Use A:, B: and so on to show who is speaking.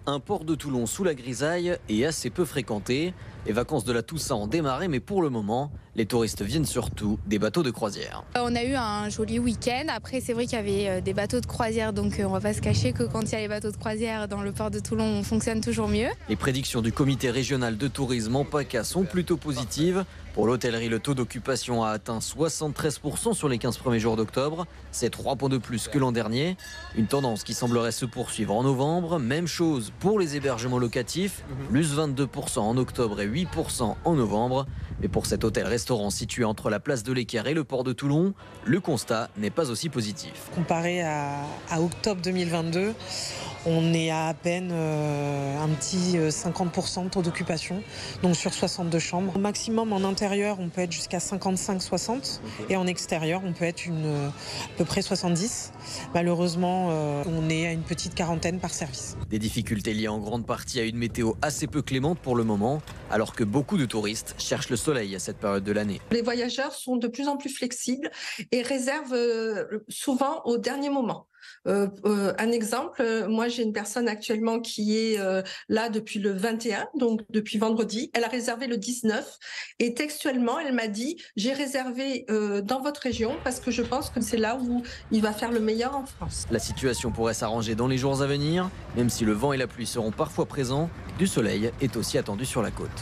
A: Un port de Toulon sous la grisaille et assez peu fréquenté. Les vacances de la Toussaint ont démarré, mais pour le moment, les touristes viennent surtout des bateaux de croisière.
B: On a eu un joli week-end. Après, c'est vrai qu'il y avait des bateaux de croisière, donc on va pas se cacher que quand il y a les bateaux de croisière dans le port de Toulon, on fonctionne toujours mieux.
A: Les prédictions du comité régional de tourisme en PACA sont plutôt positives. Pour l'hôtellerie, le taux d'occupation a atteint 73% sur les 15 premiers jours d'octobre. C'est 3 points de plus que l'an dernier. Une tendance qui semblerait se poursuivre en novembre. Même chose pour les hébergements locatifs, plus 22% en octobre et 8% en novembre. Mais pour cet hôtel-restaurant situé entre la place de l'Équerre et le port de Toulon, le constat n'est pas aussi positif.
C: Comparé à octobre 2022, on est à peine un petit 50% de taux d'occupation, donc sur 62 chambres. Au maximum en intérieur, on peut être jusqu'à 55-60 et en extérieur, on peut être à peu près 70. Malheureusement, on est à une petite quarantaine par service.
A: Des difficultés liées en grande partie à une météo assez peu clémente pour le moment, alors que beaucoup de touristes cherchent le soleil à cette période de l'année.
D: Les voyageurs sont de plus en plus flexibles et réservent souvent au dernier moment. Un exemple, moi j'ai une personne actuellement qui est là depuis le 21, donc depuis vendredi. Elle a réservé le 19 et textuellement elle m'a dit j'ai réservé dans votre région parce que je pense que c'est là où il va faire le meilleur en France.
A: La situation pourrait s'arranger dans les jours à venir, même si le vent et la pluie seront parfois présents. Du soleil est aussi attendu sur la côte.